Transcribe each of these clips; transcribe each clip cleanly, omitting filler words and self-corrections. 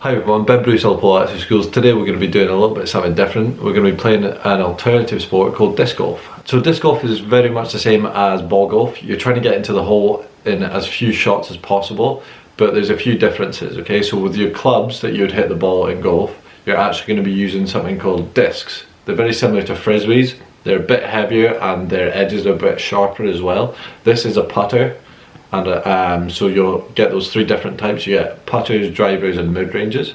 Hi everyone, Ben Bruce, Pole Access Schools. Today we're going to be doing a little bit something different. We're going to be playing an alternative sport called disc golf. So disc golf is very much the same as ball golf. You're trying to get into the hole in as few shots as possible, but there's a few differences, okay? So with your clubs that you would hit the ball in golf, you're actually going to be using something called discs. They're very similar to frisbees. They're a bit heavier and their edges are a bit sharper as well. This is a putter. And so you'll get those three different types. You get putters, drivers and mid-ranges.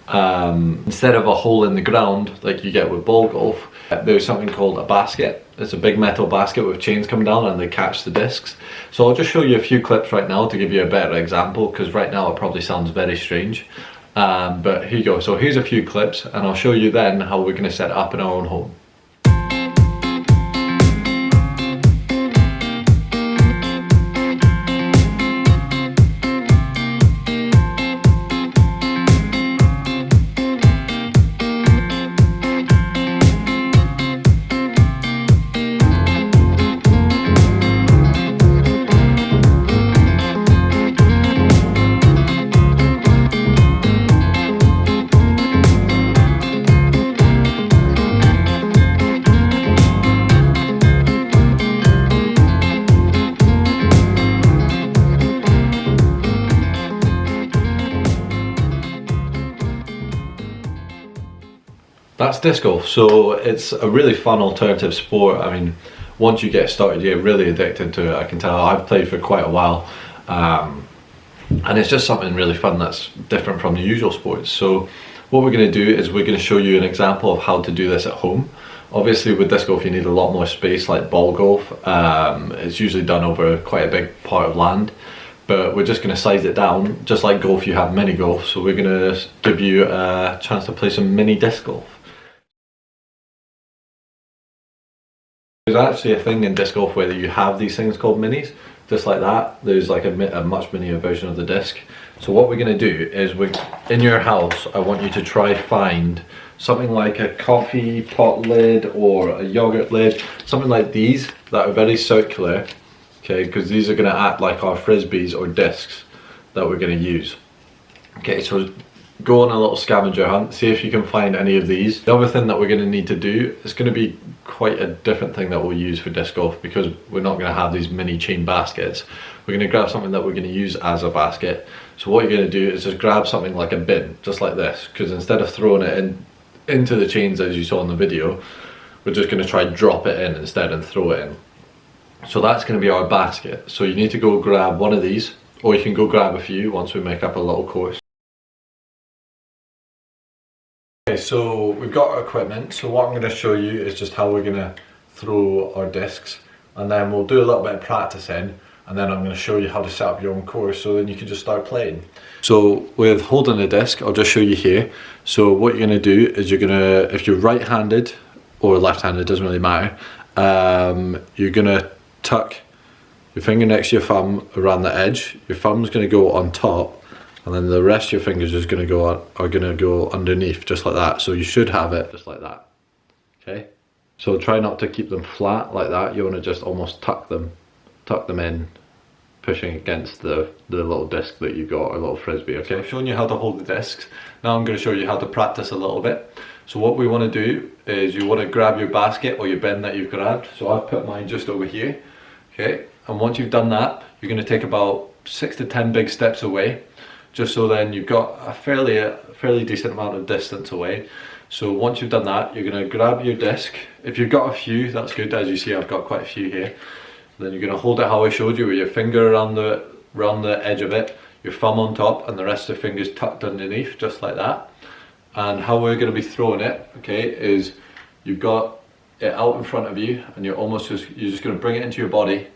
Instead of a hole in the ground like you get with ball golf, there's something called a basket. It's a big metal basket with chains coming down and they catch the discs. So I'll just show you a few clips right now to give you a better example, because right now it probably sounds very strange. But here you go. So here's a few clips and I'll show you then how we're going to set it up in our own home. That's disc golf. So it's a really fun alternative sport. I mean, once you get started, you're really addicted to it. I can tell. I've played for quite a while, and it's just something really fun that's different from the usual sports. So what we're going to do is we're going to show you an example of how to do this at home. Obviously with disc golf you need a lot more space like ball golf. It's usually done over quite a big part of land, but we're just going to size it down. Just like golf, you have mini golf, so we're going to give you a chance to play some mini disc golf. There's actually a thing in disc golf where you have these things called minis, just like that. There's like a much minier version of the disc. So what we're going to do is, in your house, I want you to try find something like a coffee pot lid or a yogurt lid, something like these that are very circular, okay, because these are going to act like our frisbees or discs that we're going to use. Okay, so go on a little scavenger hunt, see if you can find any of these. The other thing that we're going to need to do is going to be quite a different thing that we'll use for disc golf, because we're not going to have these mini chain baskets. We're going to grab something that we're going to use as a basket. So what you're going to do is just grab something like a bin, just like this, because instead of throwing it into the chains as you saw in the video, we're just going to try drop it in instead and throw it in. So that's going to be our basket. So you need to go grab one of these, or you can go grab a few once we make up a little course. Okay, so we've got our equipment, so what I'm going to show you is just how we're going to throw our discs, and then we'll do a little bit of practicing, and then I'm going to show you how to set up your own course, so then you can just start playing. So with holding a disc, I'll just show you here. So what you're going to do is you're going to, if you're right-handed or left-handed, doesn't really matter, you're going to tuck your finger next to your thumb around the edge. Your thumb's going to go on top, and then the rest of your fingers are going to go underneath, just like that. So you should have it just like that. Okay. So try not to keep them flat like that. You want to just almost tuck them in, pushing against the little disc that you got, or little frisbee. Okay. So I've shown you how to hold the discs. Now I'm going to show you how to practice a little bit. So what we want to do is you want to grab your basket or your bin that you've grabbed. So I've put mine just over here. Okay. And once you've done that, you're going to take about 6 to 10 big steps away, just so then you've got a fairly decent amount of distance away. So once you've done that, you're going to grab your disc. If you've got a few, that's good. As you see, I've got quite a few here. Then you're going to hold it how I showed you, with your finger around the edge of it, your thumb on top, and the rest of the fingers tucked underneath, just like that. And how we're going to be throwing it, okay, is you've got it out in front of you, and you're just going to bring it into your body,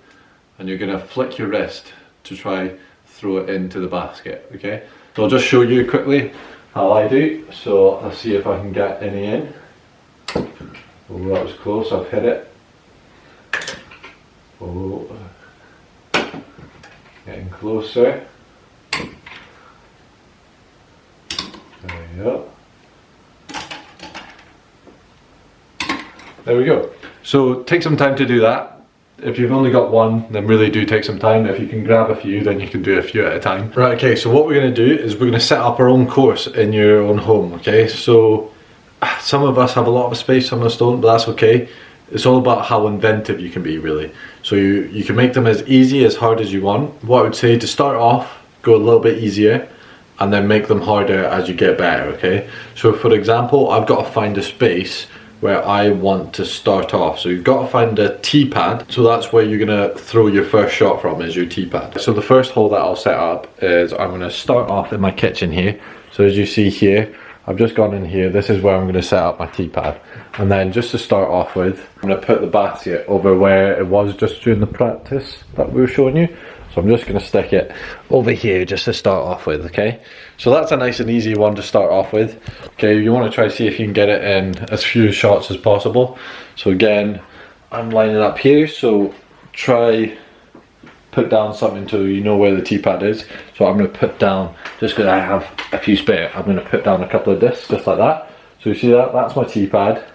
and you're going to flick your wrist to try throw it into the basket. Okay, so I'll just show you quickly how I do. So I'll see if I can get any in. Oh, that was close. I've hit it. Oh, getting closer. There we go. There we go. So take some time to do that. if you've only got one, then really do take some time. If you can grab a few, then you can do a few at a time. Right, okay, so what we're going to do is we're going to set up our own course in your own home, okay? So some of us have a lot of space, some of us don't, but that's okay. It's all about how inventive you can be, really. So you can make them as easy, as hard as you want. What I would say, to start off, go a little bit easier, and then make them harder as you get better, okay? So for example, I've got to find a space where I want to start off. So you've got to find a tee pad. So that's where you're gonna throw your first shot from, is your tee pad. So the first hole that I'll set up is I'm gonna start off in my kitchen here. So as you see here, I've just gone in here. This is where I'm gonna set up my tee pad. And then just to start off with, I'm gonna put the basket over where it was just during the practice that we were showing you. So I'm just going to stick it over here just to start off with, okay? So that's a nice and easy one to start off with. Okay, you want to try to see if you can get it in as few shots as possible. So again, I'm lining up here, so try put down something so you know where the tee pad is. So I'm going to put down, just because I have a few spare, I'm going to put down a couple of discs just like that. So you see that? That's my tee pad.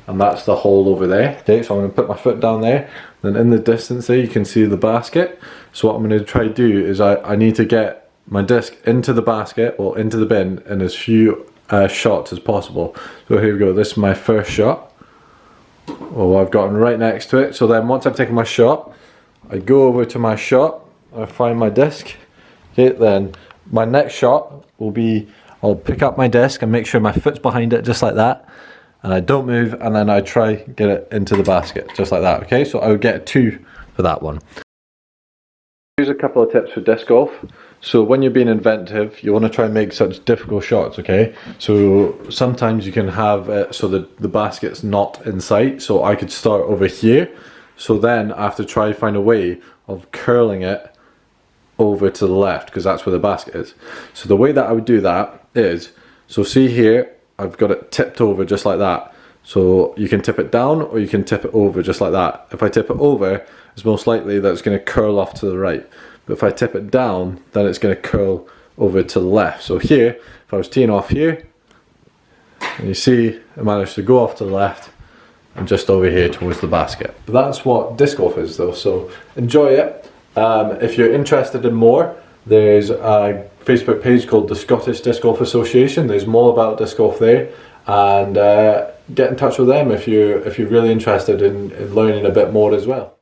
And that's the hole over there. Okay, so I'm going to put my foot down there. Then in the distance there you can see the basket. So what I'm going to try to do is I need to get my disc into the basket, or into the bin, in as few shots as possible. So here we go, this is my first shot. Oh, I've gotten right next to it. So then once I've taken my shot, I go over to my shot, I find my disc. Okay, then my next shot will be, I'll pick up my disc and make sure my foot's behind it just like that. And I don't move, and then I try get it into the basket, just like that, okay? So I would get a 2 for that one. Here's a couple of tips for disc golf. So when you're being inventive, you want to try and make such difficult shots, okay? So sometimes you can have it so that the basket's not in sight. So I could start over here. So then I have to try to find a way of curling it over to the left, because that's where the basket is. So the way that I would do that is, so see here, I've got it tipped over just like that. So you can tip it down or you can tip it over just like that. If I tip it over, it's most likely that it's going to curl off to the right. But if I tip it down, then it's going to curl over to the left. So here, if I was teeing off here, and you see it managed to go off to the left and just over here towards the basket. But that's what disc golf is though, so enjoy it. If you're interested in more, there's a Facebook page called the Scottish Disc Golf Association. There's more about disc golf there, and get in touch with them if you're really interested in learning a bit more as well.